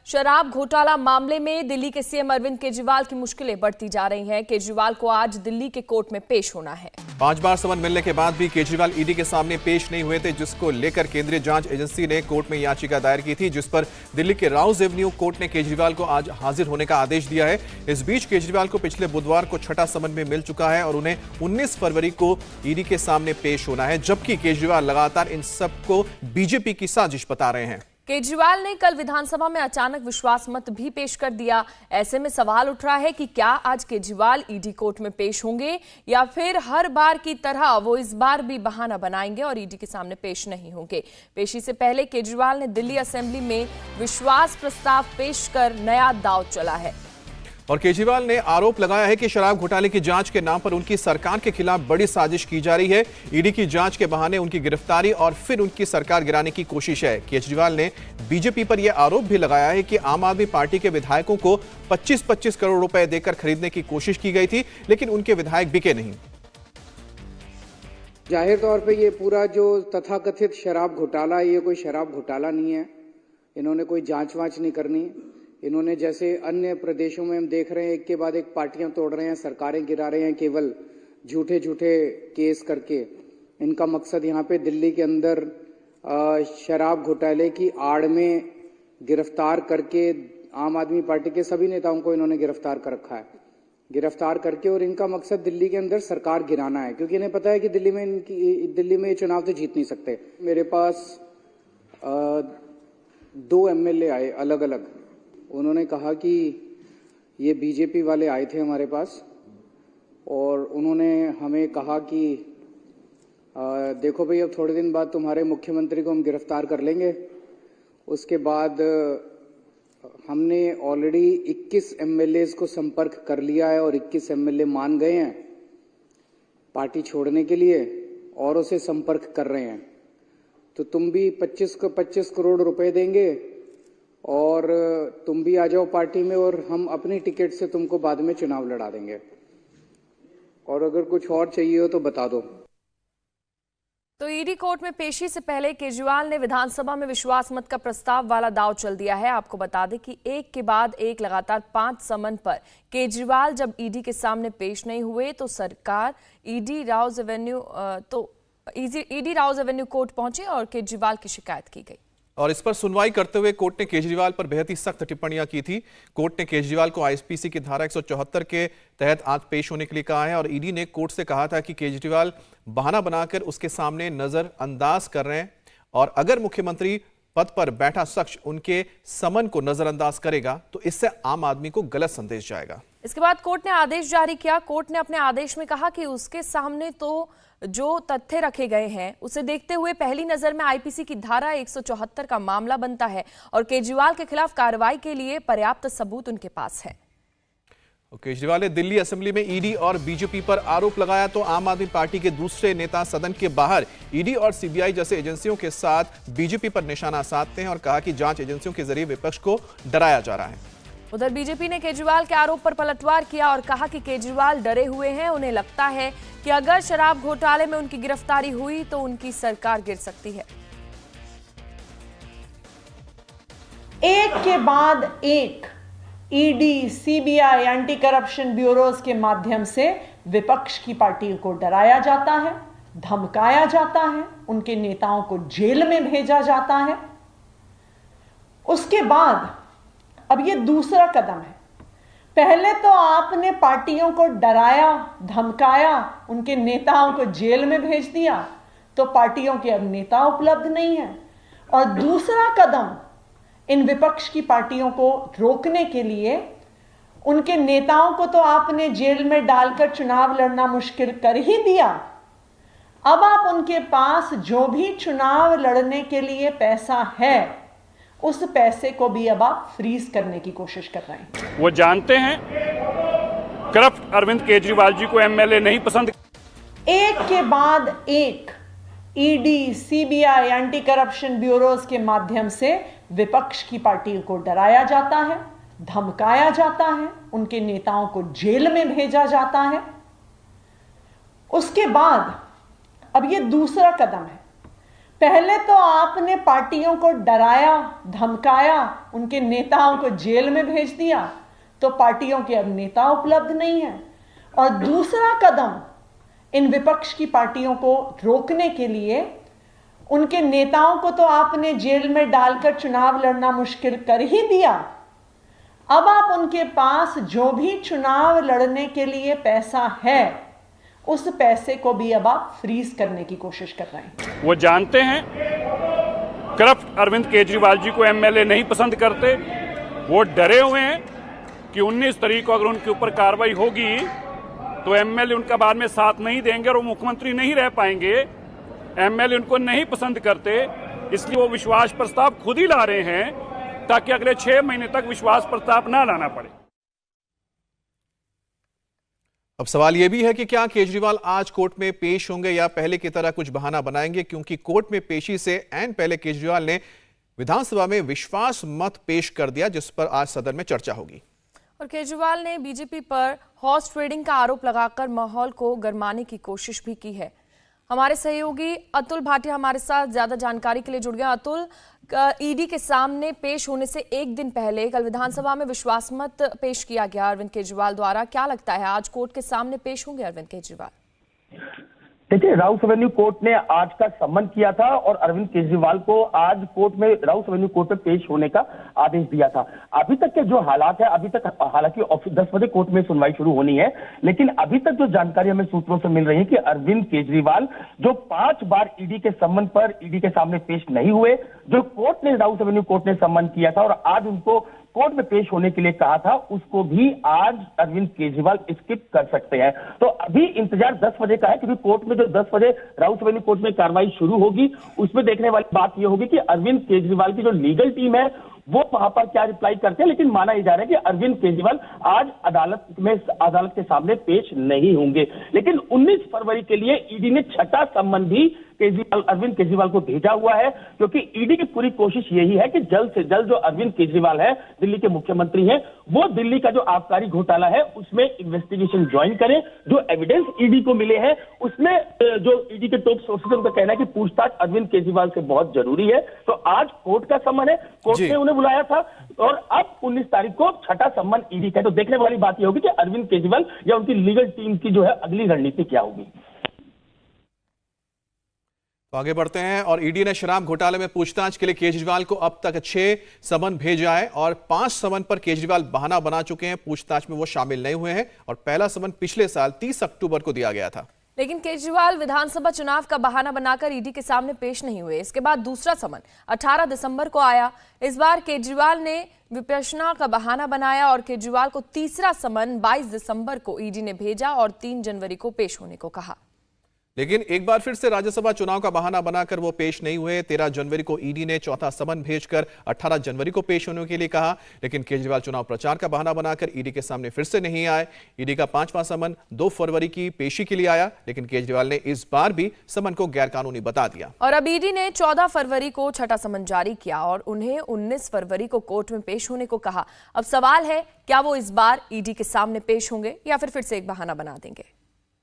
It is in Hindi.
शराब घोटाला मामले में दिल्ली के सीएम अरविंद केजरीवाल की मुश्किलें बढ़ती जा रही हैं। केजरीवाल को आज दिल्ली के कोर्ट में पेश होना है। 5 बार समन मिलने के बाद भी केजरीवाल ईडी के सामने पेश नहीं हुए थे, जिसको लेकर केंद्रीय जांच एजेंसी ने कोर्ट में याचिका दायर की थी, जिस पर दिल्ली के राउज एवेन्यू कोर्ट ने केजरीवाल को आज हाजिर होने का आदेश दिया है। इस बीच केजरीवाल को पिछले बुधवार को छठा समन में मिल चुका है और उन्हें 19 फरवरी को ईडी के सामने पेश होना है, जबकि केजरीवाल लगातार इन सबको बीजेपी की साजिश बता रहे हैं। केजरीवाल ने कल विधानसभा में अचानक विश्वास मत भी पेश कर दिया। ऐसे में सवाल उठ रहा है कि क्या आज केजरीवाल ईडी कोर्ट में पेश होंगे या फिर हर बार की तरह वो इस बार भी बहाना बनाएंगे और ईडी के सामने पेश नहीं होंगे। पेशी से पहले केजरीवाल ने दिल्ली असेंबली में विश्वास प्रस्ताव पेश कर नया दांव चला है और केजरीवाल ने आरोप लगाया है कि शराब घोटाले की जांच के नाम पर उनकी सरकार के खिलाफ बड़ी साजिश की जा रही है। ईडी की जांच के बहाने उनकी गिरफ्तारी और फिर उनकी सरकार गिराने की कोशिश है। केजरीवाल ने बीजेपी पर यह आरोप भी लगाया है कि आम आदमी पार्टी के विधायकों को 25-25 करोड़ रुपए देकर खरीदने की कोशिश की गई थी, लेकिन उनके विधायक बिके नहीं। जाहिर तौर पर यह पूरा जो तथाकथित शराब घोटाला, ये कोई शराब घोटाला नहीं है। इन्होंने कोई जांच वांच नहीं करनी। इन्होंने जैसे अन्य प्रदेशों में हम देख रहे हैं, एक के बाद एक पार्टियां तोड़ रहे हैं, सरकारें गिरा रहे हैं केवल झूठे झूठे केस करके। इनका मकसद यहाँ पे दिल्ली के अंदर शराब घोटाले की आड़ में गिरफ्तार करके आम आदमी पार्टी के सभी नेताओं को इन्होंने गिरफ्तार कर रखा है, गिरफ्तार करके, और इनका मकसद दिल्ली के अंदर सरकार गिराना है, क्योंकि इन्हें पता है कि दिल्ली में ये चुनाव तो जीत नहीं सकते। मेरे पास 2 MLA आए अलग अलग। उन्होंने कहा कि ये बीजेपी वाले आए थे हमारे पास और उन्होंने हमें कहा कि देखो भाई, अब थोड़े दिन बाद तुम्हारे मुख्यमंत्री को हम गिरफ्तार कर लेंगे। उसके बाद हमने ऑलरेडी 21 MLAs को संपर्क कर लिया है और 21 MLA मान गए हैं पार्टी छोड़ने के लिए और उसे संपर्क कर रहे हैं। तो तुम भी 25 करोड़ रुपए देंगे और तुम भी आ जाओ पार्टी में और हम अपनी टिकट से तुमको बाद में चुनाव लड़ा देंगे, और अगर कुछ और चाहिए हो तो बता दो। तो ईडी कोर्ट में पेशी से पहले केजरीवाल ने विधानसभा में विश्वास मत का प्रस्ताव वाला दांव चल दिया है। आपको बता दें कि एक के बाद एक लगातार 5 समन पर केजरीवाल जब ईडी के सामने पेश नहीं हुए तो सरकार ईडी राउज एवेन्यू कोर्ट पहुंचे और केजरीवाल की शिकायत की गई। और इस पर सुनवाई करते हुए कोर्ट ने केजरीवाल पर बेहद ही सख्त टिप्पणियां की थी। कोर्ट ने केजरीवाल को आईपीसी की धारा 174 के तहत आज पेश होने के लिए कहा है और ईडी ने कोर्ट से कहा था कि केजरीवाल बहाना बनाकर उसके सामने नजरअंदाज कर रहे हैं और अगर मुख्यमंत्री पद पर बैठा शख्स उनके समन को नजरअंदाज करेगा तो इससे आम आदमी को गलत संदेश जाएगा। इसके बाद कोर्ट ने आदेश जारी किया। कोर्ट ने अपने आदेश में कहा कि उसके सामने तो जो तथ्य रखे गए हैं उसे देखते हुए पहली नजर में आईपीसी की धारा 174 का मामला बनता है और केजरीवाल के खिलाफ कार्रवाई के लिए पर्याप्त सबूत उनके पास है। केजरीवाल ने दिल्ली असेंबली में ईडी और बीजेपी पर आरोप लगाया तो आम आदमी पार्टी के दूसरे नेता सदन के बाहर ईडी और सीबीआई जैसे एजेंसियों के साथ बीजेपी पर निशाना साधते हैं और कहा कि जांच एजेंसियों के जरिए विपक्ष को डराया जा रहा है। उधर बीजेपी ने केजरीवाल के आरोप पर पलटवार किया और कहा कि केजरीवाल डरे हुए हैं। उन्हें लगता है कि अगर शराब घोटाले में उनकी गिरफ्तारी हुई तो उनकी सरकार गिर सकती है। एक के बाद एक ED, CBI, anti corruption bureaus के माध्यम से विपक्ष की पार्टियों को डराया जाता है, धमकाया जाता है, उनके नेताओं को जेल में भेजा जाता है। उसके बाद अब ये दूसरा कदम है। पहले तो आपने पार्टियों को डराया, धमकाया, उनके नेताओं को जेल में भेज दिया, तो पार्टियों के अब नेता उपलब्ध नहीं है। और दूसरा कदम, इन विपक्ष की पार्टियों को रोकने के लिए उनके नेताओं को तो आपने जेल में डालकर चुनाव लड़ना मुश्किल कर ही दिया। अब आप उनके पास जो भी चुनाव लड़ने के लिए पैसा है उस पैसे को भी अब आप फ्रीज करने की कोशिश कर रहे हैं। वो जानते हैं करप्ट अरविंद केजरीवाल जी को MLA नहीं पसंद। एक के बाद एक ED, CBI, anti corruption bureaus के माध्यम से विपक्ष की पार्टियों को डराया जाता है, धमकाया जाता है, उनके नेताओं को जेल में भेजा जाता है। उसके बाद अब ये दूसरा कदम है। पहले तो आपने पार्टियों को डराया, धमकाया, उनके नेताओं को जेल में भेज दिया, तो पार्टियों के अब नेता उपलब्ध नहीं है। और दूसरा कदम इन विपक्ष की पार्टियों को रोकने के लिए उनके नेताओं को तो आपने जेल में डालकर चुनाव लड़ना मुश्किल कर ही दिया। अब आप उनके पास जो भी चुनाव लड़ने के लिए पैसा है, उस पैसे को भी अब आप फ्रीज करने की कोशिश कर रहे हैं। वो जानते हैं करप्ट अरविंद केजरीवाल जी को एमएलए नहीं पसंद करते। वो डरे हुए हैं कि 19 तारीख को अगर उनके ऊपर कार्रवाई होगी तो एमएलए उनका बाद में साथ नहीं देंगे और वो मुख्यमंत्री नहीं रह पाएंगे। एमएलए उनको नहीं पसंद करते, इसलिए वो विश्वास प्रस्ताव खुद ही ला रहे हैं ताकि अगले 6 महीने तक विश्वास प्रस्ताव ना लाना पड़े। अब सवाल यह भी है कि क्या केजरीवाल आज कोर्ट में पेश होंगे या पहले की तरह कुछ बहाना बनाएंगे, क्योंकि कोर्ट में पेशी से ऐन पहले केजरीवाल ने विधानसभा में विश्वास मत पेश कर दिया, जिस पर आज सदन में चर्चा होगी। और केजरीवाल ने बीजेपी पर हॉर्स ट्रेडिंग का आरोप लगाकर माहौल को गरमाने की कोशिश भी की है। हमारे सहयोगी अतुल भाटिया हमारे साथ ज्यादा जानकारी के लिए जुड़ गया। अतुल, ईडी के सामने पेश होने से एक दिन पहले कल विधानसभा में विश्वास मत पेश किया गया अरविंद केजरीवाल द्वारा। क्या लगता है आज कोर्ट के सामने पेश होंगे अरविंद केजरीवाल? देखिए, राउस एवेन्यू कोर्ट ने आज का सम्मन किया था और अरविंद केजरीवाल को आज कोर्ट में राउस एवेन्यू कोर्ट में पेश होने का आदेश दिया था। अभी तक के जो हालात है, अभी तक हालांकि 10 बजे कोर्ट में सुनवाई शुरू होनी है, लेकिन अभी तक जो जानकारी हमें सूत्रों से मिल रही है कि अरविंद केजरीवाल जो 5 बार ईडी के सम्मन पर ईडी के सामने पेश नहीं हुए, जो कोर्ट ने राउस एवेन्यू कोर्ट ने सम्मन किया था और आज उनको कोर्ट में पेश होने के लिए कहा था, उसको भी आज अरविंद केजरीवाल स्किप कर सकते हैं। तो अभी इंतजार 10 बजे का है, क्योंकि कोर्ट में जो 10 बजे राउस एवेन्यू कोर्ट में कार्रवाई शुरू होगी, उसमें देखने वाली बात यह होगी कि अरविंद केजरीवाल की जो लीगल टीम है वो वहां पर क्या रिप्लाई करते हैं। लेकिन माना ही जा रहा है कि अरविंद केजरीवाल आज अदालत के सामने पेश नहीं होंगे। लेकिन 19 फरवरी के लिए ईडी ने 6ठा सम्मन भी अरविंद केजरीवाल को भेजा हुआ है, क्योंकि ईडी की पूरी कोशिश यही है कि जल्द से जल्द जो अरविंद केजरीवाल है, दिल्ली के मुख्यमंत्री हैं, वो दिल्ली का जो आबकारी घोटाला है उसमें इन्वेस्टिगेशन ज्वाइन करें। जो एविडेंस ईडी को मिले हैं उसमें जो ईडी के टॉप सोर्सेज उनका कहना है कि पूछताछ अरविंद केजरीवाल से बहुत जरूरी है। तो आज कोर्ट का सम्मन है, कोर्ट ने उन्हें बुलाया था और अब 19 तारीख को 6ठा सम्मन ईडी का। तो देखने वाली बात यह होगी कि अरविंद केजरीवाल या उनकी लीगल टीम की जो है अगली रणनीति क्या होगी। तो आगे बढ़ते हैं। और ईडी ने शराब घोटाले में पूछताछ के लिए केजरीवाल को अब तक 6 समन भेजा है और 5 समन पर केजरीवाल बहाना बना चुके हैं, पूछताछ में वो शामिल नहीं हुए हैं। और पहला समन पिछले साल 30 अक्टूबर को दिया गया था। लेकिन केजरीवाल विधानसभा चुनाव का बहाना बनाकर ईडी के सामने पेश नहीं हुए। इसके बाद दूसरा समन 18 दिसंबर को आया। इस बार केजरीवाल ने विपक्षना का बहाना बनाया और केजरीवाल को तीसरा समन 22 दिसंबर को ईडी ने भेजा और 3 जनवरी को पेश होने को कहा। लेकिन एक बार फिर से राज्यसभा चुनाव का बहाना बनाकर वो पेश नहीं हुए। 13 जनवरी को ईडी ने चौथा समन भेजकर 18 जनवरी को पेश होने के लिए कहा। लेकिन केजरीवाल चुनाव प्रचार का बहाना बनाकर ईडी के सामने फिर से नहीं आए। ईडी का 5वां समन 2 फरवरी की पेशी के लिए आया, लेकिन केजरीवाल ने इस बार भी समन को गैरकानूनी बता दिया। और अब ईडी ने 14 फरवरी को 6ठा समन जारी किया और उन्हें 19 फरवरी को कोर्ट में पेश होने को कहा। अब सवाल है, क्या वो इस बार ईडी के सामने पेश होंगे या फिर से एक बहाना बना देंगे?